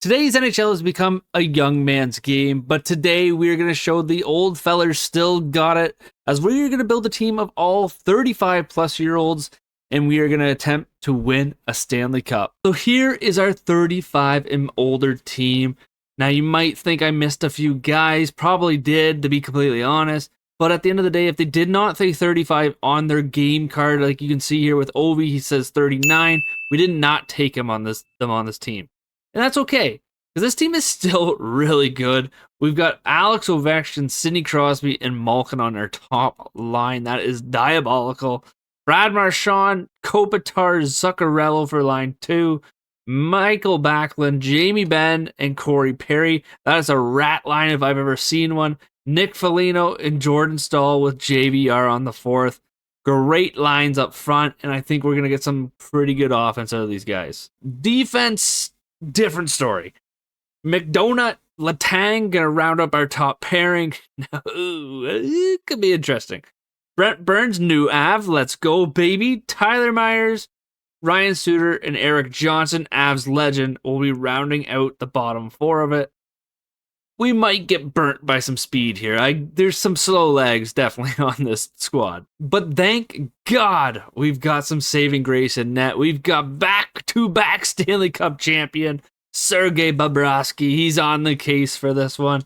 Today's NHL has become a young man's game, but today we are going to show the old fellers still got it, as we are going to build a team of all 35 plus year olds, and we are going to attempt to win a Stanley Cup. So here is our 35 and older team. Now you might think I missed a few guys, probably did, to be completely honest, but at the end of the day, if they did not say 35 on their game card, like you can see here with Ovi, he says 39, we did not take them on this team. And that's okay, because this team is still really good. We've got Alex Ovechkin, Sidney Crosby, and Malkin on our top line. That is diabolical. Brad Marchand, Kopitar, Zuccarello for line 2. Michael Backlund, Jamie Benn, and Corey Perry. That is a rat line if I've ever seen one. Nick Foligno and Jordan Stahl with JVR on the 4th. Great lines up front, and I think we're going to get some pretty good offense out of these guys. Defense, different story. McDonough, Letang gonna round up our top pairing. It could be interesting. Brent Burns, new Av, let's go, baby. Tyler Myers, Ryan Suter, and Eric Johnson, Avs legend, will be rounding out the bottom 4 of it. We might get burnt by some speed here. There's some slow legs definitely on this squad. But thank God we've got some saving grace in net. We've got back-to-back Stanley Cup champion, Sergei Bobrovsky. He's on the case for this one.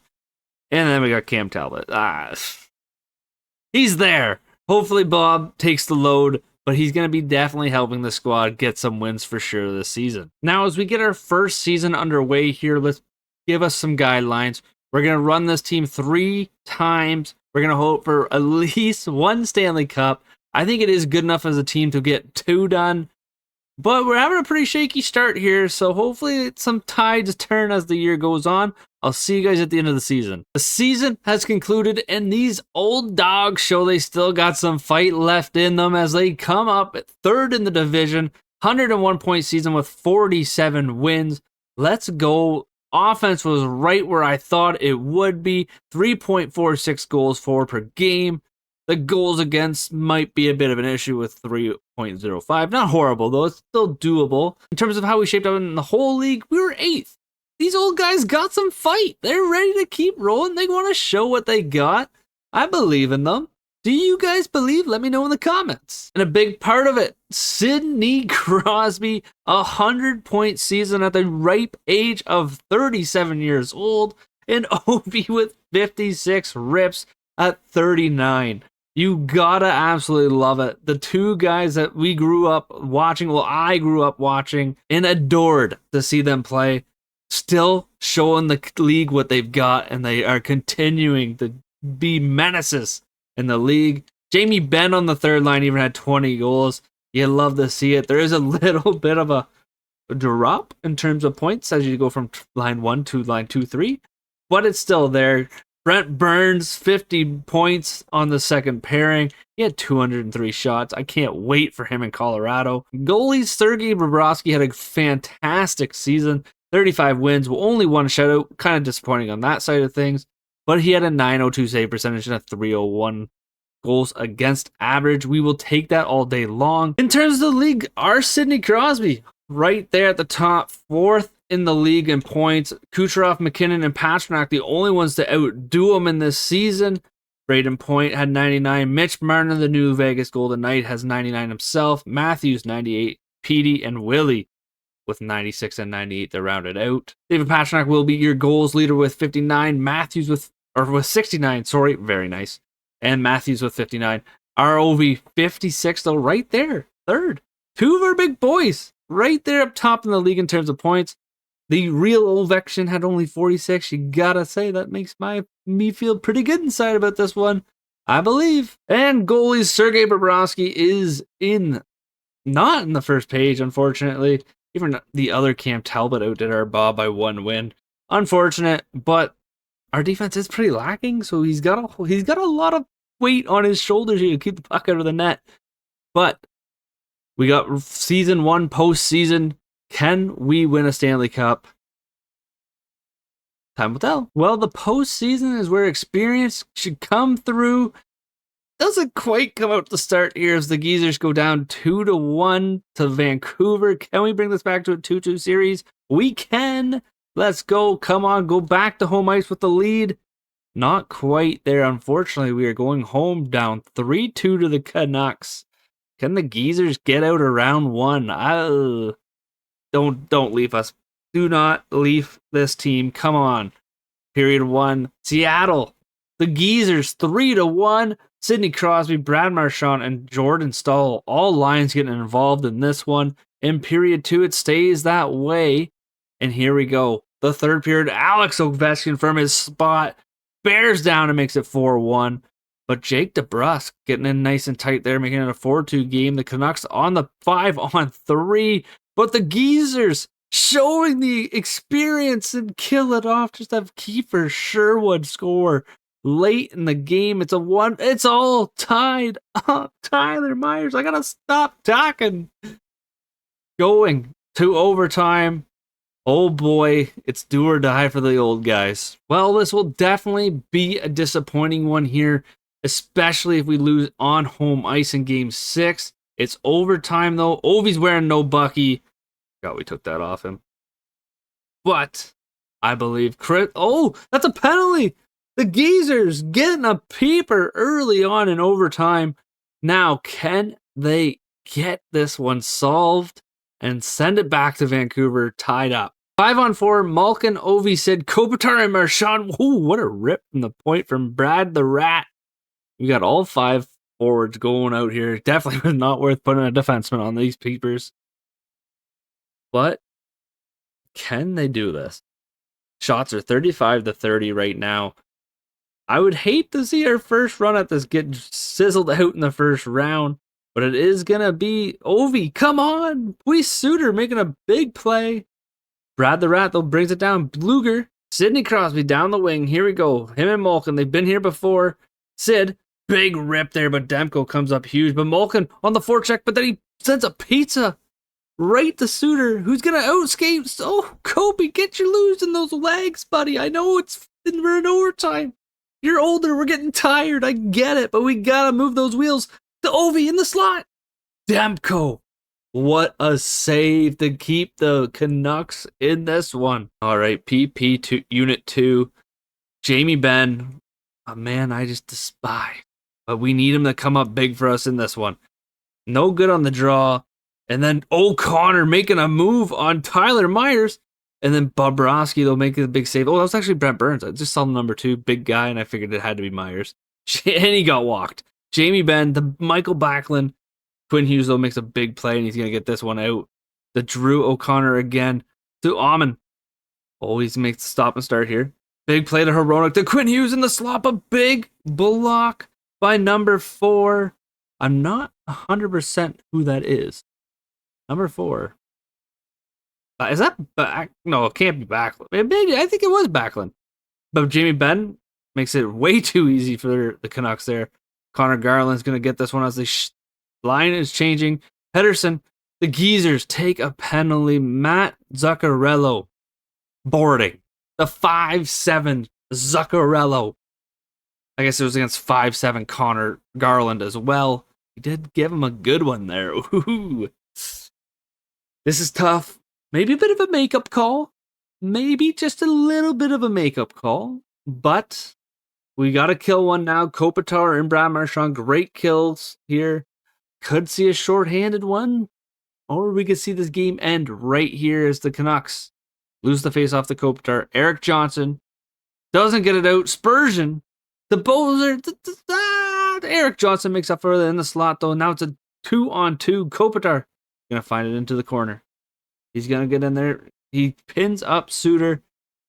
And then we got Cam Talbot. He's there. Hopefully Bob takes the load, but he's going to be definitely helping the squad get some wins for sure this season. Now, as we get our first season underway here, let's give us some guidelines. We're going to run this team 3 times. We're going to hope for at least 1 Stanley Cup. I think it is good enough as a team to get 2 done. But we're having a pretty shaky start here, so hopefully some tides turn as the year goes on. I'll see you guys at the end of the season. The season has concluded, and these old dogs show they still got some fight left in them as they come up at 3rd in the division, 101-point season with 47 wins. Let's go. Offense was right where I thought it would be. 3.46 goals for per game. The goals against might be a bit of an issue with 3.05. Not horrible, though. It's still doable. In terms of how we shaped up in the whole league, we were 8th. These old guys got some fight. They're ready to keep rolling. They want to show what they got. I believe in them. Do you guys believe? Let me know in the comments. And a big part of it, Sidney Crosby, 100-point season at the ripe age of 37 years old, and Ovi with 56 rips at 39. You gotta absolutely love it. The 2 guys that we grew up watching, well, I grew up watching and adored to see them play, still showing the league what they've got, and they are continuing to be menaces in the league. Jamie Benn on the 3rd line even had 20 goals. You love to see it. There is a little bit of a drop in terms of points as you go from line 1 to line 2, 3, but it's still there. Brent Burns, 50 points on the 2nd pairing. He had 203 shots. I can't wait for him in Colorado. Goalie Sergei Bobrovsky had a fantastic season. 35 wins, with only 1 shutout. Kind of disappointing on that side of things. But he had a .902 save percentage and a .301 goals against average. We will take that all day long. In terms of the league, our Sidney Crosby, right there at the top, 4th in the league in points. Kucherov, McKinnon, and Pastrnak, the only ones to outdo him in this season. Braden Point had 99. Mitch Marner, the new Vegas Golden Knight, has 99 himself. Matthews, 98. Petey and Willie with 96 and 98 to round it out. David Pastrnak will be your goals leader with 59. Matthews with 69, sorry, very nice. And Matthews with 59. ROV 56, though, right there, 3rd. 2 of our big boys, right there up top in the league in terms of points. The real Ovechkin had only 46. You gotta say, that makes me feel pretty good inside about this one. I believe. And goalies, Sergei Bobrovsky is not in the first page, unfortunately. Even the other Cam Talbot outdid our Bob by 1 win. Unfortunate, but our defense is pretty lacking, so he's got a lot of weight on his shoulders here to keep the puck out of the net. But we got season 1, postseason. Can we win a Stanley Cup? Time will tell. Well, the postseason is where experience should come through. Doesn't quite come out to start here as the Geezers go down 2-1 to Vancouver. Can we bring this back to a 2-2 series? We can. Let's go. Come on, go back to home ice with the lead. Not quite there. Unfortunately, we are going home down 3-2 to the Canucks. Can the Geezers get out of round one? Don't leave us. Do not leave this team. Come on. Period one. Seattle. The Geezers 3-1. Sidney Crosby, Brad Marchand, and Jordan Staal. All lines getting involved in this one. In period two, it stays that way. And here we go. The third period, Alex Ovechkin from his spot bears down and makes it 4-1. But Jake DeBrusk getting in nice and tight there, making it a 4-2 game. The Canucks on the 5-on-3. But the Geezers showing the experience and kill it off. Just have Kiefer Sherwood score late in the game. It's all tied up. Tyler Myers, I gotta stop talking. Going to overtime. Oh boy, it's do or die for the old guys. Well, this will definitely be a disappointing one here, especially if we lose on home ice in game 6. It's overtime though. Ovi's wearing no Bucky. God, we took that off him. But I believe that's a penalty. The Geezers getting a peeper early on in overtime. Now, can they get this one solved and send it back to Vancouver tied up? 5-on-4, Malkin, Ovi, Sid, Kopitar, and Marchand. Ooh, what a rip from the point from Brad the Rat. We got all 5 forwards going out here. Definitely was not worth putting a defenseman on these peepers. But can they do this? Shots are 35-30 right now. I would hate to see our first run at this get sizzled out in the first round, but it is going to be Ovi. Come on. Please, Suter making a big play. Brad the Rat, though, brings it down. Bluger, Sidney Crosby down the wing. Here we go. Him and Malkin, they've been here before. Sid, big rip there, but Demko comes up huge. But Malkin on the forecheck, but then he sends a pizza right to Suter, who's going to outskate. Oh, Kobe, get your losing those legs, buddy. I know we're in overtime. You're older, we're getting tired, I get it, but we gotta move those wheels to Ovi in the slot. Demko, what a save to keep the Canucks in this one. All right, PP Unit 2, Jamie Benn, a man I just despise, but we need him to come up big for us in this one. No good on the draw, and then O'Connor making a move on Tyler Myers. And then Bobrovsky, they'll make a big save. Oh, that was actually Brent Burns. I just saw the number 2, big guy, and I figured it had to be Myers. And he got walked. Jamie Benn, the Michael Backlund. Quinn Hughes, though, makes a big play, and he's going to get this one out. The Drew O'Connor again to Amon. Always makes the stop and start here. Big play to Hronek. To Quinn Hughes in the slot. A big block by number 4. I'm not 100% who that is. Number 4. Is that back? No, it can't be Backlund. Maybe I think it was Backlund. But Jamie Benn makes it way too easy for the Canucks there. Connor Garland's going to get this one as the line is changing. Pedersen, the Geezers take a penalty. Matt Zuccarello boarding. The 5'7 Zuccarello. I guess it was against 5'7 Connor Garland as well. He did give him a good one there. Ooh. This is tough. Maybe a bit of a makeup call. Maybe just a little bit of a makeup call. But we got to kill one now. Kopitar and Brad Marchand, great kills here. Could see a shorthanded one. Or we could see this game end right here as the Canucks lose the face off the Kopitar. Eric Johnson doesn't get it out. Spurgeon. The Bozer. Eric Johnson makes up for it in the slot, though. Now it's a 2-on-2. Kopitar going to find it into the corner. He's going to get in there. He pins up Suter.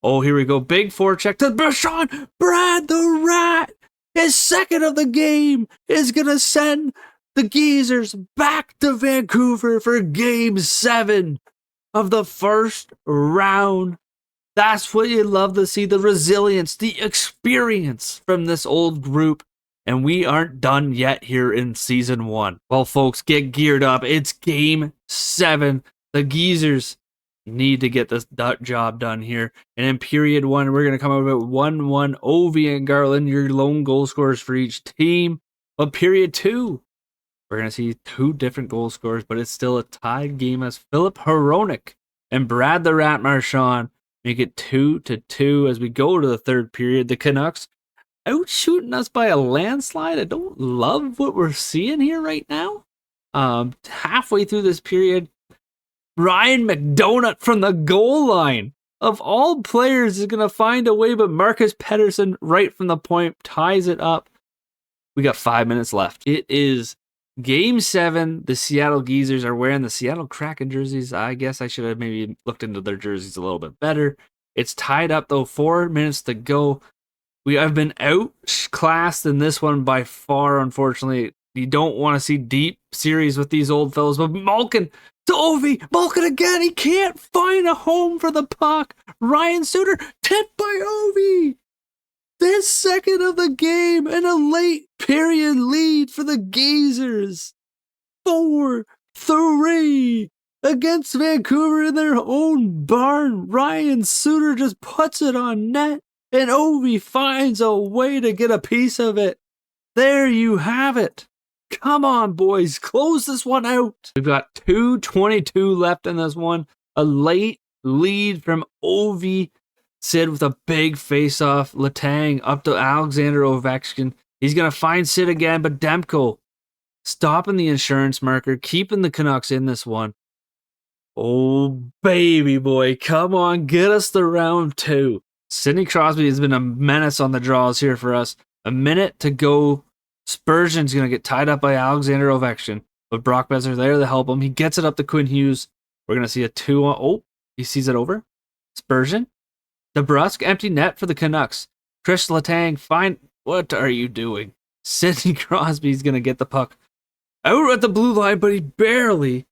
Oh, here we go. Big forecheck to Marchand. Brad the Rat, his second of the game, is going to send the Geezers back to Vancouver for Game 7 of the first round. That's what you love to see, the resilience, the experience from this old group. And we aren't done yet here in Season 1. Well, folks, get geared up. It's Game 7. The Geezers need to get this job done here. And in period 1, we're going to come out with 1-1. Ovi and Garland, your lone goal scorers for each team. But period 2, we're going to see 2 different goal scorers, but it's still a tied game as Philip Hronek and Brad the Rat Marchand make it 2-2 as we go to the third period. The Canucks outshooting us by a landslide. I don't love what we're seeing here right now. Halfway through this period, Ryan McDonagh from the goal line, of all players, is going to find a way, but Marcus Pettersson right from the point ties it up. We got 5 minutes left. It is Game 7. The Seattle Geezers are wearing the Seattle Kraken jerseys. I guess I should have maybe looked into their jerseys a little bit better. It's tied up, though. 4 minutes to go. We have been outclassed in this one by far, unfortunately. You don't want to see deep series with these old fellas, but Malkin to Ovi. Malkin again. He can't find a home for the puck. Ryan Suter tipped by Ovi. This second of the game and a late period lead for the Geezers. 4-3 against Vancouver in their own barn. Ryan Suter just puts it on net, and Ovi finds a way to get a piece of it. There you have it. Come on, boys. Close this one out. We've got 2:22 left in this one. A late lead from Ovi. Sid with a big face-off. Letang up to Alexander Ovechkin. He's going to find Sid again, but Demko stopping the insurance marker, keeping the Canucks in this one. Oh, baby boy. Come on, get us to round 2. Sidney Crosby has been a menace on the draws here for us. A minute to go. Spurgeon's going to get tied up by Alexander Ovechkin, but Brock Besser's there to help him. He gets it up to Quinn Hughes. We're going to see a 2-on. Oh, he sees it over. Spurgeon. DeBrusk, empty net for the Canucks. Chris Letang, fine. What are you doing? Sidney Crosby's going to get the puck out at the blue line, but he barely.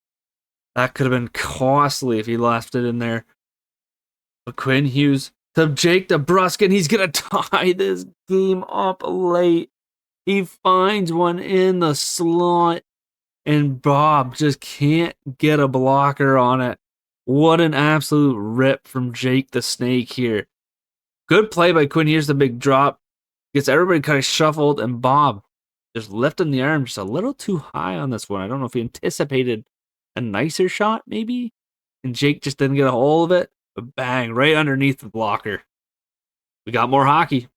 That could have been costly if he left it in there. But Quinn Hughes to Jake DeBrusk, and he's going to tie this game up late. He finds one in the slot, and Bob just can't get a blocker on it. What an absolute rip from Jake the Snake here. Good play by Quinn. Here's the big drop. Gets everybody kind of shuffled, and Bob just lifting the arm just a little too high on this one. I don't know if he anticipated a nicer shot, maybe, and Jake just didn't get a hold of it, but bang, right underneath the blocker. We got more hockey.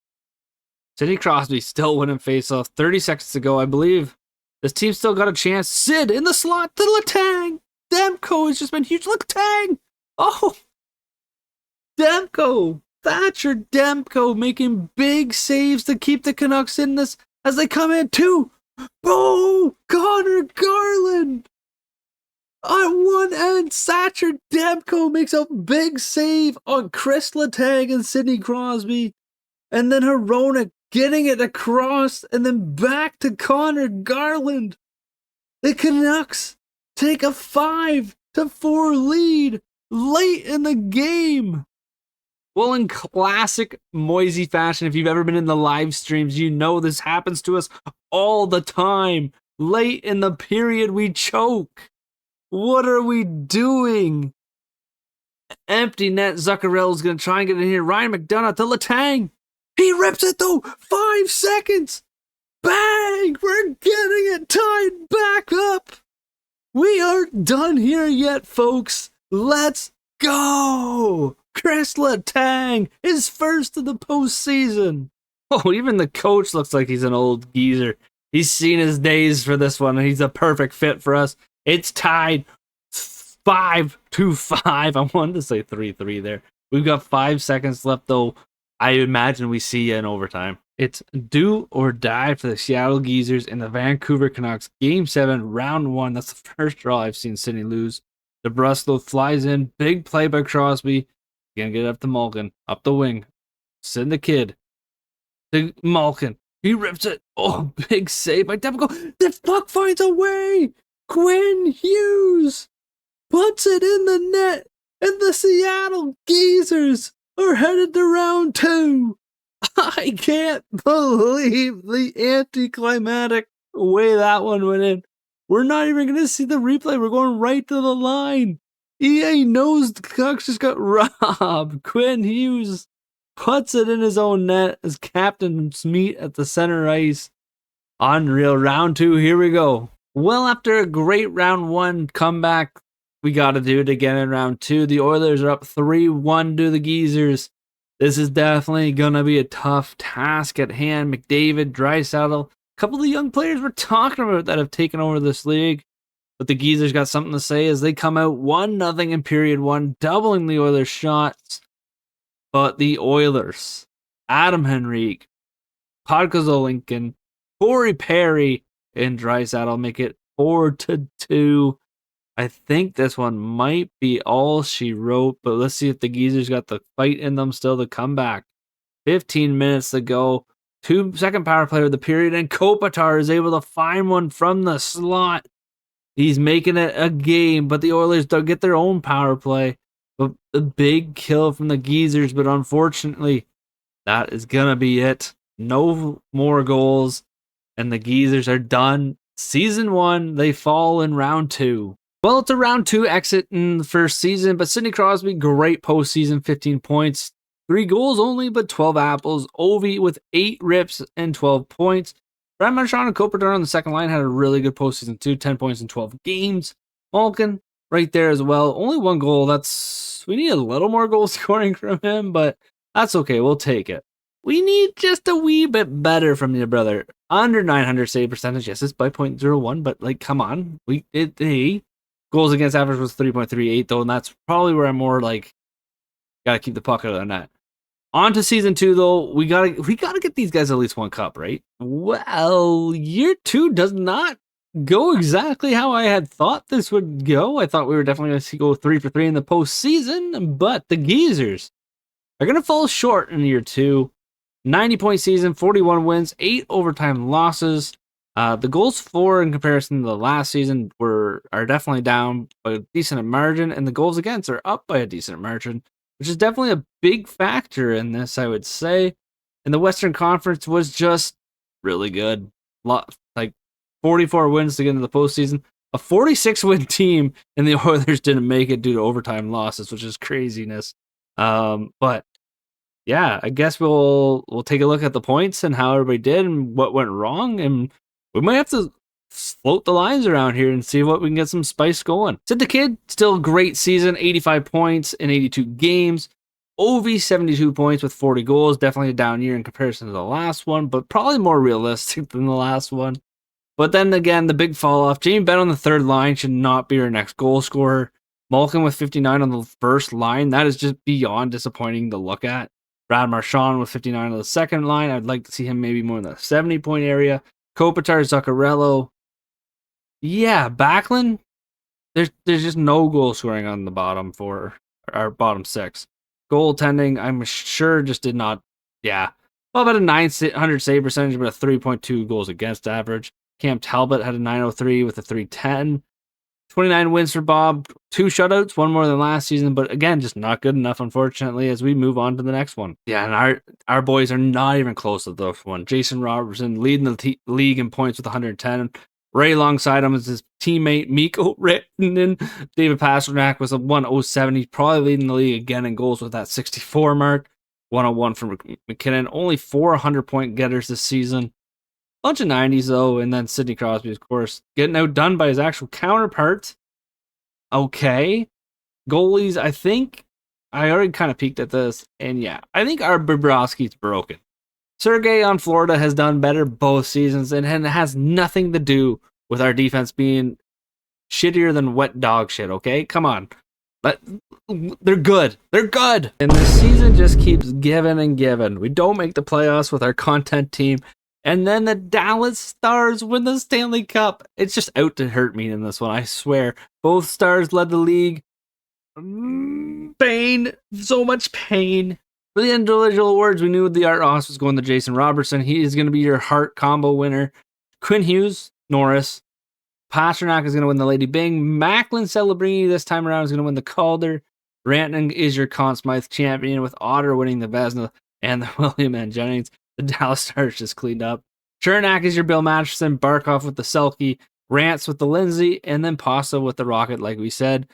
Sidney Crosby still winning faceoff. 30 seconds to go, I believe. This team still got a chance. Sid in the slot to Letang. Demko has just been huge. Letang. Oh. Demko. Thatcher Demko making big saves to keep the Canucks in this as they come in too. Boom. Connor Garland. On one end, Thatcher Demko makes a big save on Chris Letang and Sidney Crosby. And then Hronek getting it across and then back to Connor Garland. The Canucks take a 5-4 lead late in the game. Well, in classic Moisey fashion, if you've ever been in the live streams, you know this happens to us all the time. Late in the period, we choke. What are we doing? Empty net. Zuccarello's going to try and get in here. Ryan McDonagh to Letang. He rips it though. 5 seconds. Bang! We're getting it tied back up. We aren't done here yet, folks. Let's go. Chris Letang is first of the postseason. Oh, even the coach looks like he's an old geezer. He's seen his days for this one, and he's a perfect fit for us. It's tied 5-5. I wanted to say 3-3 there. We've got 5 seconds left, though. I imagine we see you in overtime. It's do or die for the Seattle Geezers and the Vancouver Canucks. Game 7, round 1. That's the first draw I've seen Sidney lose. DeBrusk flies in. Big play by Crosby. Gonna get it up to Malkin. Up the wing. Send the kid. To Malkin. He rips it. Oh, big save by Demko. The puck finds a way. Quinn Hughes puts it in the net. And the Seattle Geezers are headed to round 2. I can't believe the anticlimactic way that one went in. We're not even going to see the replay. We're going right to the line. EA knows the Canucks just got robbed. Quinn Hughes puts it in his own net as captains meet at the center ice. Unreal. Round 2, here we go. Well, after a great round 1 comeback, we got to do it again in round 2. The Oilers are up 3-1 to the Geezers. This is definitely going to be a tough task at hand. McDavid, Draisaitl, a couple of the young players we're talking about that have taken over this league. But the Geezers got something to say as they come out 1-0 in period 1, doubling the Oilers' shots. But the Oilers, Adam Henrique, Podkozo Lincoln, Corey Perry, and Draisaitl make it 4-2. I think this one might be all she wrote, but let's see if the Geezers got the fight in them still to come back. 15 minutes to go. 2-second power play of the period, and Kopitar is able to find one from the slot. He's making it a game, but the Oilers don't get their own power play. But the big kill from the Geezers, but unfortunately, that is going to be it. No more goals, and the Geezers are done. Season 1, they fall in round 2. Well, it's a round 2 exit in the first season, but Sidney Crosby, great postseason, 15 points. 3 goals only, but 12 apples. Ovi with 8 rips and 12 points. Brad Marchand and Kopitar on the second line had a really good postseason too, 10 points in 12 games. Malkin right there as well. Only 1 goal. We need a little more goal scoring from him, but that's okay. We'll take it. We need just a wee bit better from your brother. Under 900 save percentage. Yes, it's by .01, but come on. Goals against average was 3.38 though, and that's probably where I'm more gotta keep the puck out of the net. On to season 2 though, we gotta get these guys at least 1 cup, right? Well, year 2 does not go exactly how I had thought this would go. I thought we were definitely going to go 3 for 3 in the postseason, but the Geezers are going to fall short in year 2. 90-point season, 41 wins, 8 overtime losses. The goals for in comparison to the last season are definitely down by a decent margin, and the goals against are up by a decent margin, which is definitely a big factor in this, I would say. And the Western Conference was just really good. 44 wins to get into the postseason. A 46-win team, and the Oilers didn't make it due to overtime losses, which is craziness. But yeah, I guess we'll take a look at the points and how everybody did and what went wrong, and we might have to float the lines around here and see what we can get some spice going. Sid the Kid, still a great season, 85 points in 82 games. Ovi, 72 points with 40 goals. Definitely a down year in comparison to the last one, but probably more realistic than the last one. But then again, the big fall off. Jamie Benn on the third line should not be our next goal scorer. Malkin with 59 on the first line. That is just beyond disappointing to look at. Brad Marchand with 59 on the second line. I'd like to see him maybe more in the 70-point area. Kopitar, Zuccarello. Yeah, Backlund. There's just no goal scoring on the bottom for our bottom 6. Goaltending, I'm sure just did not. Yeah. Well, about a 900 save percentage, but a 3.2 goals against average. Cam Talbot had a 903 with a 310. 29 wins for Bob. 2 shutouts, 1 more than last season, but again, just not good enough, unfortunately, as we move on to the next one. Yeah, and our boys are not even close to this one. Jason Robertson leading the league in points with 110. Right alongside him is his teammate Mikko Rantanen. David Pastrnak was a 107. He's probably leading the league again in goals with that 64 mark. 101 for McKinnon. Only 400-point getters this season. Bunch of 90s though, and then Sidney Crosby, of course, getting outdone by his actual counterpart. Okay. Goalies, I think I already kind of peeked at this, and yeah, I think our Bobrovsky's broken. Sergei on Florida has done better both seasons, and it has nothing to do with our defense being shittier than wet dog shit, okay? Come on. But they're good. They're good. And this season just keeps giving and giving. We don't make the playoffs with our content team. And then the Dallas Stars win the Stanley Cup. It's just out to hurt me in this one, I swear. Both Stars led the league. Pain. So much pain. For the individual awards, we knew the Art Ross was going to Jason Robertson. He is going to be your Hart combo winner. Quinn Hughes, Norris. Pastrnak is going to win the Lady Byng. Macklin Celebrini this time around is going to win the Calder. Rantanen is your Conn Smythe champion, with Otter winning the Vezina and the William and Jennings. The Dallas Stars just cleaned up. Chernak is your Bill Masterson. Barkov with the Selke. Rants with the Lindsay. And then Pasta with the Rocket, like we said.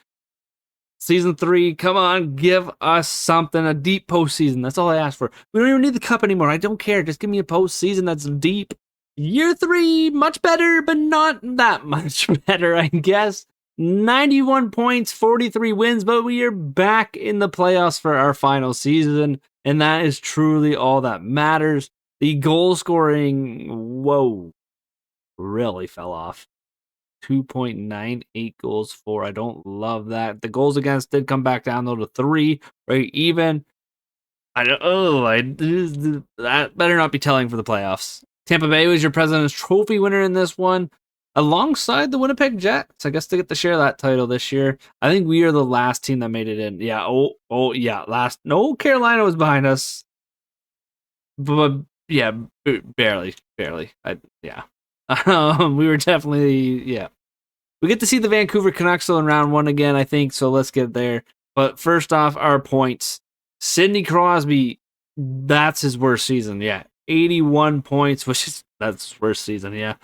Season 3, come on, give us something. A deep postseason. That's all I ask for. We don't even need the cup anymore. I don't care. Just give me a postseason that's deep. Year 3, much better, but not that much better, I guess. 91 points, 43 wins, but we are back in the playoffs for our final season, and that is truly all that matters. The goal scoring, whoa, really fell off. 2.98 goals for. I don't love that. The goals against did come back down though to 3, right even. That better not be telling for the playoffs. Tampa Bay was your President's Trophy winner in this one, alongside the Winnipeg Jets. I guess they get to share that title this year. I think we are the last team that made it in. Yeah. Yeah. Last. No, Carolina was behind us, but yeah, barely. Yeah. We were definitely, yeah. We get to see the Vancouver Canucks in round 1 again, I think, so let's get there. But first off, our points. Sidney Crosby, that's his worst season, yeah. 81 points, that's his worst season, yeah.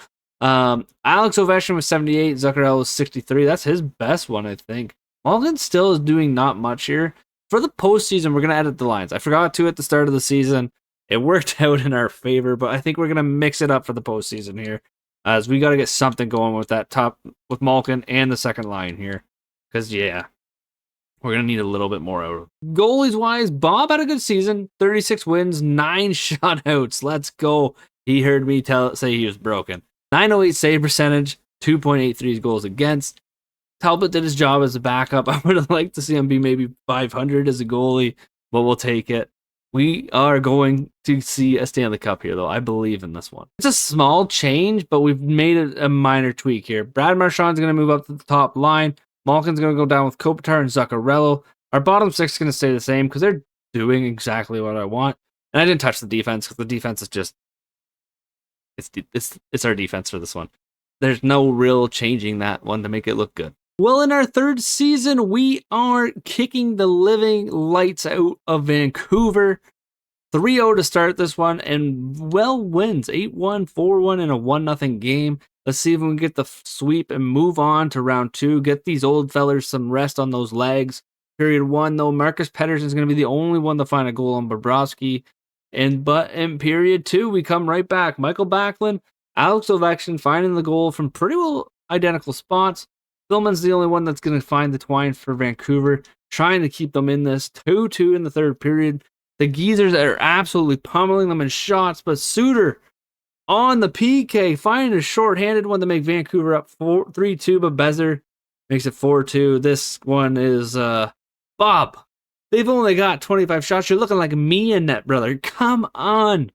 Alex Ovechkin was 78, Zuccarello was 63. That's his best one, I think. Malkin still is doing not much here. For the postseason, we're going to edit the lines. I forgot to at the start of the season. It worked out in our favor, but I think we're going to mix it up for the postseason here, as we got to get something going with that top, with Malkin and the second line here. Because, yeah, we're going to need a little bit more out of it. Goalies-wise, Bob had a good season. 36 wins, 9 shutouts. Let's go. He heard me say he was broken. 908 save percentage, 2.83 goals against. Talbot did his job as a backup. I would have liked to see him be maybe 500 as a goalie, but we'll take it. We are going to see a Stanley Cup here, though. I believe in this one. It's a small change, but we've made a minor tweak here. Brad Marchand's going to move up to the top line. Malkin's going to go down with Kopitar and Zuccarello. Our bottom 6 is going to stay the same because they're doing exactly what I want. And I didn't touch the defense because the defense is just... It's our defense for this one. There's no real changing that one to make it look good. Well, in our third season, we are kicking the living lights out of Vancouver. 3-0 to start this one, and well wins. 8-1, 4-1, and a 1-0 game. Let's see if we can get the sweep and move on to round 2. Get these old fellers some rest on those legs. Period 1, though, Marcus Pettersson's going to be the only one to find a goal on Bobrovsky. But in period 2, we come right back. Michael Backlund, Alex Ovechkin finding the goal from pretty well identical spots. Philman's the only one that's going to find the twine for Vancouver, trying to keep them in this 2-2 in the third period. The Geezers are absolutely pummeling them in shots, but Suter on the PK, finding a short-handed one to make Vancouver up 3-2, but Bezer makes it 4-2. This one is Bob. They've only got 25 shots. You're looking like me in net, brother. Come on.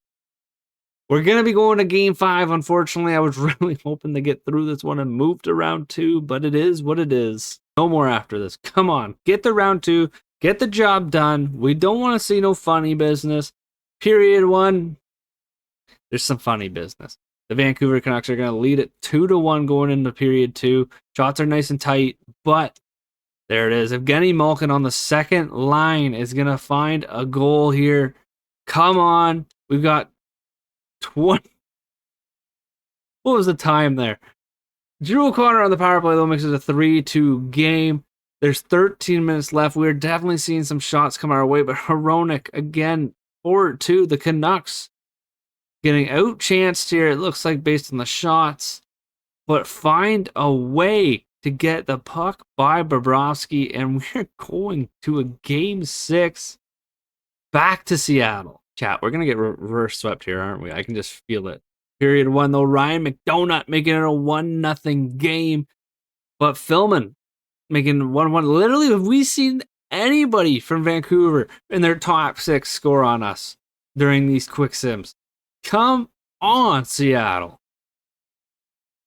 We're going to be going to Game 5, unfortunately. I was really hoping to get through this one and move to round 2, but it is what it is. No more after this. Come on. Get to round 2. Get the job done. We don't want to see no funny business. Period 1, there's some funny business. The Vancouver Canucks are going to lead it 2-1 going into period 2. Shots are nice and tight, but there it is. Evgeny Malkin on the second line is going to find a goal here. Come on. We've got 20. What was the time there? Drew O'Connor on the power play, though, makes it a 3-2 game. There's 13 minutes left. We're definitely seeing some shots come our way, but Hronek, again, 4-2. The Canucks getting outchanced here, it looks like, based on the shots, but find a way to get the puck by Bobrovsky, and we're going to a Game 6 back to Seattle. Chat, we're going to get reverse swept here, aren't we? I can just feel it. Period 1, though. Ryan McDonough making it a 1-0 game. But Philman making 1-1. Literally, have we seen anybody from Vancouver in their top 6 score on us during these quick sims? Come on, Seattle.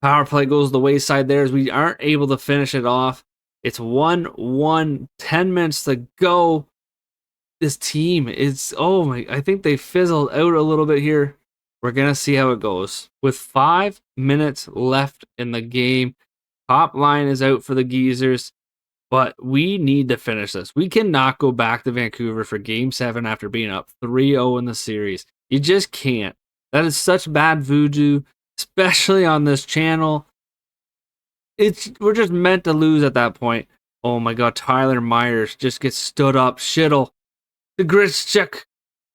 Power play goes the wayside there as we aren't able to finish it off. It's 1-1, 10 minutes to go. This team is, I think they fizzled out a little bit here. We're going to see how it goes. With 5 minutes left in the game, top line is out for the Geezers, but we need to finish this. We cannot go back to Vancouver for Game 7 after being up 3-0 in the series. You just can't. That is such bad voodoo, especially on this channel. We're just meant to lose at that point. Oh my God, Tyler Myers just gets stood up. Shittle. The Grischuk.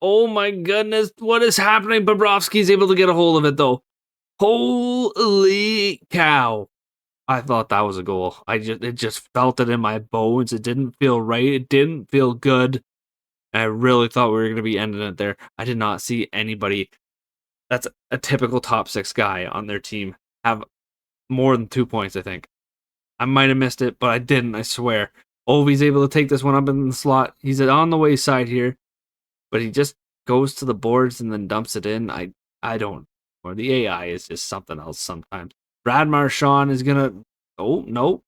Oh my goodness, what is happening? Bobrovsky's able to get a hold of it, though. Holy cow. I thought that was a goal. It just felt it in my bones. It didn't feel right. It didn't feel good. I really thought we were going to be ending it there. I did not see anybody that's a typical top 6 guy on their team have more than 2 points, I think. I might have missed it, but I didn't, I swear. Ovi's able to take this one up in the slot. He's on the way side here, but he just goes to the boards and then dumps it in. I don't, or the AI is just something else sometimes. Brad Marchand is going to, oh, no.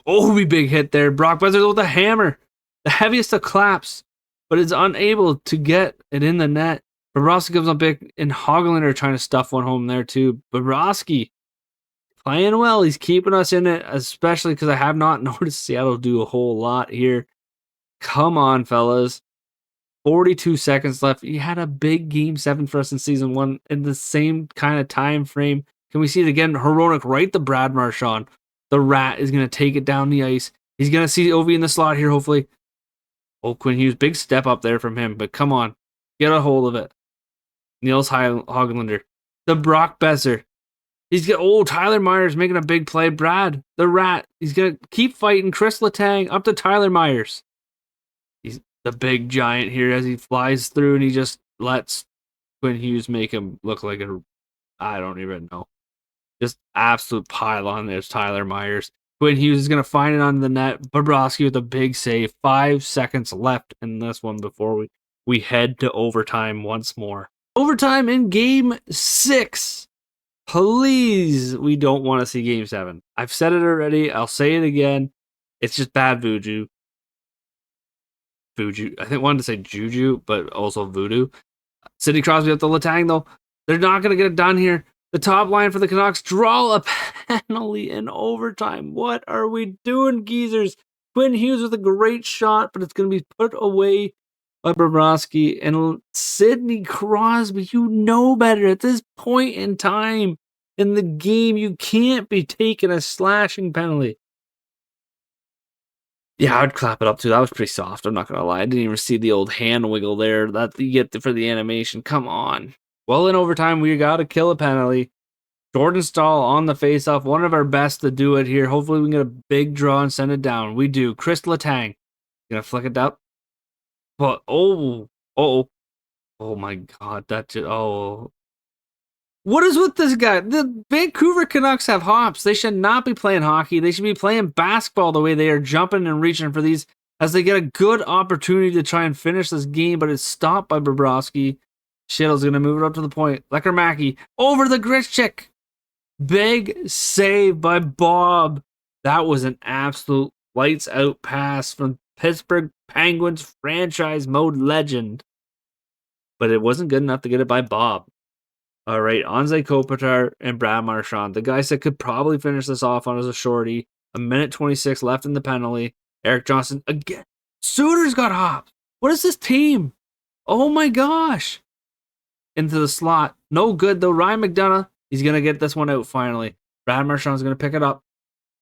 Ovi big hit there. Brock Besser with a hammer. The heaviest of claps, but is unable to get it in the net. Bobrovsky comes up big, and Hoglander trying to stuff one home there too. Bobrovsky playing well. He's keeping us in it, especially because I have not noticed Seattle do a whole lot here. Come on, fellas. 42 seconds left. He had a big game 7 for us in season 1 in the same kind of time frame. Can we see it again? Hronek right to Brad Marchand. The Rat is going to take it down the ice. He's going to see Ovi in the slot here, hopefully. Oh, Quinn Hughes, big step up there from him, but come on. Get a hold of it. Niels Hoglander. The Brock Besser. He's got Tyler Myers making a big play. Brad, the Rat. He's going to keep fighting. Chris Letang up to Tyler Myers. He's the big giant here as he flies through, and he just lets Quinn Hughes make him look like I don't even know. Just absolute pylon. There's Tyler Myers. Quinn Hughes is going to find it on the net. Bobrovsky with a big save. 5 seconds left in this one before we head to overtime once more. Overtime in Game 6. Please, we don't want to see Game 7. I've said it already. I'll say it again. It's just bad voodoo. I think I wanted to say juju, but also voodoo. Sidney Crosby up the Letang, though. They're not going to get it done here. The top line for the Canucks draw a penalty in overtime. What are we doing, geezers? Quinn Hughes with a great shot, but it's going to be put away by Bobrovsky. And Sidney Crosby, you know better at this point in time in the game. You can't be taking a slashing penalty. Yeah, I'd clap it up too. That was pretty soft. I'm not going to lie. I didn't even see the old hand wiggle there that you get for the animation. Come on. Well, in overtime, we got to kill a penalty. Jordan Stahl on the faceoff. One of our best to do it here. Hopefully, we can get a big draw and send it down. We do. Chris Letang. Gonna flick it down. But, oh my God. What is with this guy? The Vancouver Canucks have hops. They should not be playing hockey. They should be playing basketball the way they are jumping and reaching for these as they get a good opportunity to try and finish this game, but it's stopped by Bobrovsky. Shittle's going to move it up to the point. Lecker over the Grishchik. Big save by Bob. That was an absolute lights out pass from Pittsburgh Penguins franchise mode legend. But it wasn't good enough to get it by Bob. All right, Anze Kopitar and Brad Marchand. The guys that could probably finish this off on as a shorty. 1:26 left in the penalty. Erik Johnson again. Suter's got hops. What is this team? Oh my gosh. Into the slot. No good though. Ryan McDonough, he's going to get this one out finally. Brad Marchand's going to pick it up.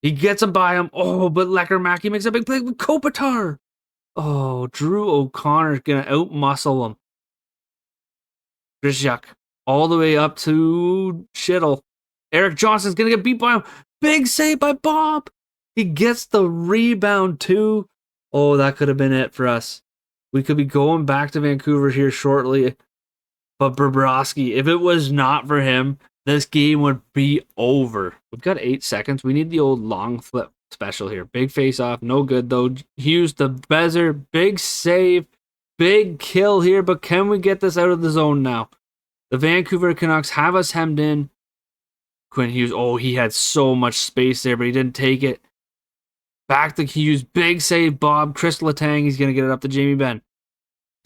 He gets him by him. Oh, but Lecker makes a big play with Kopitar. Oh, Drew O'Connor's going to out-muscle him. Grishchuk all the way up to Schittle. Erik Johnson's going to get beat by him. Big save by Bob. He gets the rebound too. Oh, that could have been it for us. We could be going back to Vancouver here shortly. But Bobrovsky, if it was not for him, this game would be over. We've got 8 seconds. We need the old long flip special here. Big face off. No good, though. Hughes the Bezer. Big save. Big kill here. But can we get this out of the zone now? The Vancouver Canucks have us hemmed in. Quinn Hughes. Oh, he had so much space there, but he didn't take it. Back to Hughes. Big save, Bob. Chris Letang. He's going to get it up to Jamie Benn.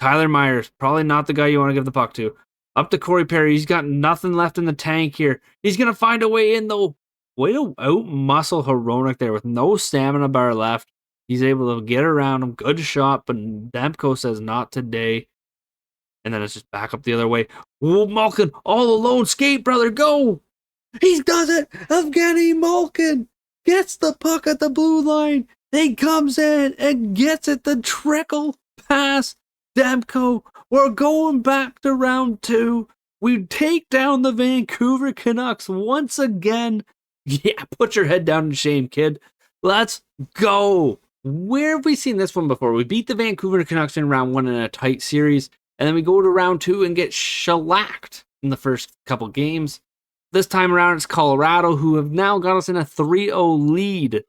Tyler Myers. Probably not the guy you want to give the puck to. Up to Corey Perry. He's got nothing left in the tank here. He's going to find a way in, though. Way to out-muscle Hronek there with no stamina bar left. He's able to get around him. Good shot, but Demko says not today. And then it's just back up the other way. Whoa, Malkin all alone. Skate, brother. Go. He does it. Evgeny Malkin gets the puck at the blue line. He comes in and gets it. The trickle pass. Demko. We're going back to round 2. We take down the Vancouver Canucks once again. Yeah, put your head down in shame, kid. Let's go. Where have we seen this one before? We beat the Vancouver Canucks in round 1 in a tight series, and then we go to round 2 and get shellacked in the first couple games. This time around, it's Colorado, who have now got us in a 3-0 lead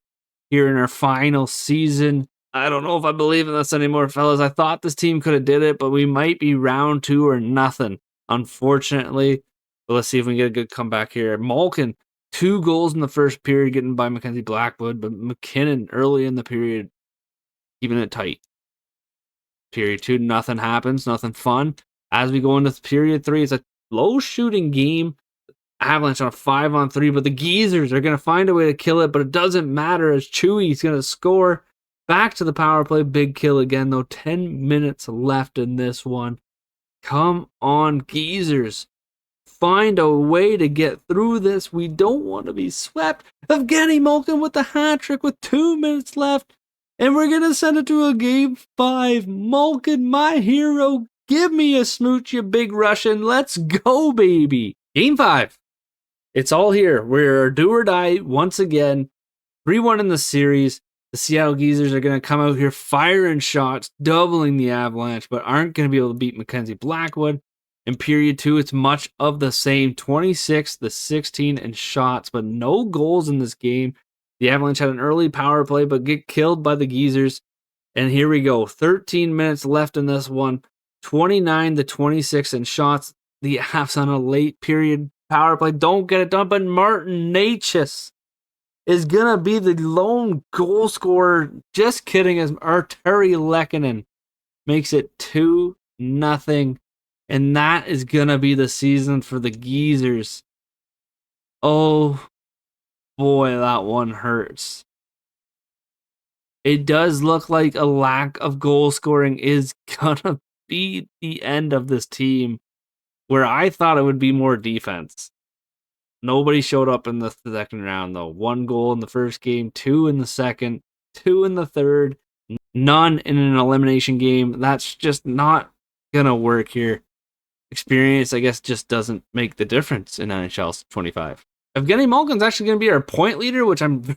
here in our final season. I don't know if I believe in this anymore, fellas. I thought this team could have did it, but we might be round 2 or nothing, unfortunately. But let's see if we can get a good comeback here. Malkin, 2 goals in the first period, getting by Mackenzie Blackwood, but McKinnon early in the period, keeping it tight. Period 2, nothing happens, nothing fun. As we go into period 3, it's a low shooting game. Avalanche on a 5-on-3, but the Geezers are going to find a way to kill it, but it doesn't matter as Chewy's going to score. Back to the power play, big kill again, though. 10 minutes left in this one. Come on, Geezers. Find a way to get through this. We don't want to be swept. Evgeny Malkin with the hat trick with 2 minutes left, and we're going to send it to a game 5. Malkin, my hero, give me a smooch, you big Russian. Let's go, baby. Game 5. It's all here. We're do or die once again. 3-1 in the series. The Seattle Geezers are going to come out here firing shots, doubling the Avalanche, but aren't going to be able to beat Mackenzie Blackwood. In period 2, it's much of the same. 26-16 in shots, but no goals in this game. The Avalanche had an early power play, but get killed by the Geezers. And here we go. 13 minutes left in this one. 29-26 in shots. The Avs on a late period power play don't get it done, but Martin Necas is gonna be the lone goal scorer. Just kidding, as Arturi Lehkonen makes it 2-0, and that is gonna be the season for the Geezers. Oh boy, that one hurts. It does look like a lack of goal scoring is gonna be the end of this team, where I thought it would be more defense. Nobody showed up in the second round, though. 1 goal in the first game, 2 in the second, 2 in the third, none in an elimination game. That's just not going to work here. Experience, I guess, just doesn't make the difference in NHL 25. Evgeny Malkin's actually going to be our point leader, which I'm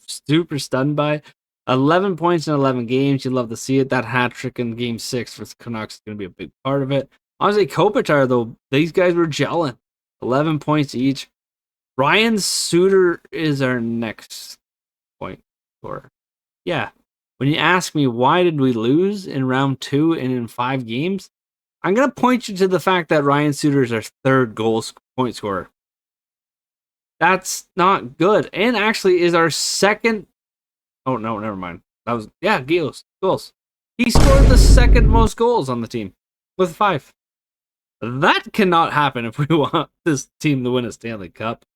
super stunned by. 11 points in 11 games. You'd love to see it. That hat trick in game 6 for the Canucks is going to be a big part of it. Honestly, Kopitar, though, these guys were gelling. 11 points each. Ryan Suter is our next point scorer. Yeah. When you ask me why did we lose in round 2 and in 5 games, I'm going to point you to the fact that Ryan Suter is our 3rd point scorer. That's not good. And actually is our 2nd. Oh, no, never mind. That was, goals. He scored the 2nd most goals on the team with 5. That cannot happen if we want this team to win a Stanley Cup.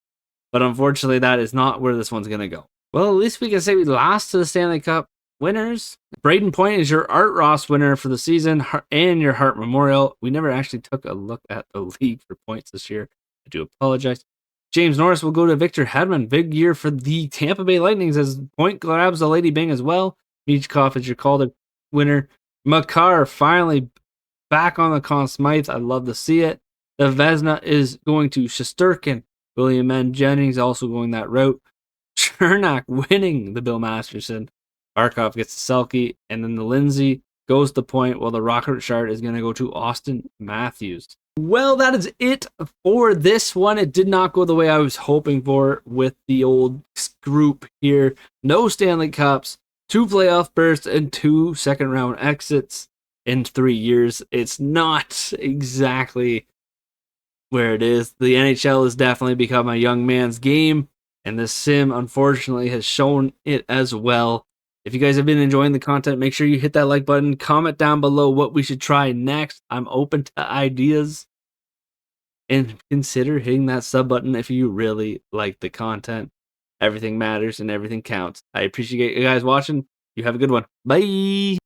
But unfortunately, that is not where this one's going to go. Well, at least we can say we lost to the Stanley Cup winners. Braden Point is your Art Ross winner for the season and your Hart Memorial. We never actually took a look at the league for points this year. I do apologize. James Norris will go to Victor Hedman. Big year for the Tampa Bay Lightnings as Point grabs the Lady Bing as well. Michkov is your Calder winner. Makar finally back on the Conn Smythe. I love to see it. The Vezina is going to Shesterkin. William N. Jennings also going that route. Chernak winning the Bill Masterson. Barkov gets the Selke. And then the Lindsay goes to Point, while the Rocket Shard is going to go to Austin Matthews. Well, that is it for this one. It did not go the way I was hoping for with the old group here. No Stanley Cups, 2 playoff berths, and 2 second-round exits in 3 years. It's not exactly where it is. The NHL has definitely become a young man's game, and this sim, unfortunately, has shown it as well. If you guys have been enjoying the content, make sure you hit that like button. Comment down below what we should try next. I'm open to ideas. And consider hitting that sub button if you really like the content. Everything matters and everything counts. I appreciate you guys watching. You have a good one. Bye.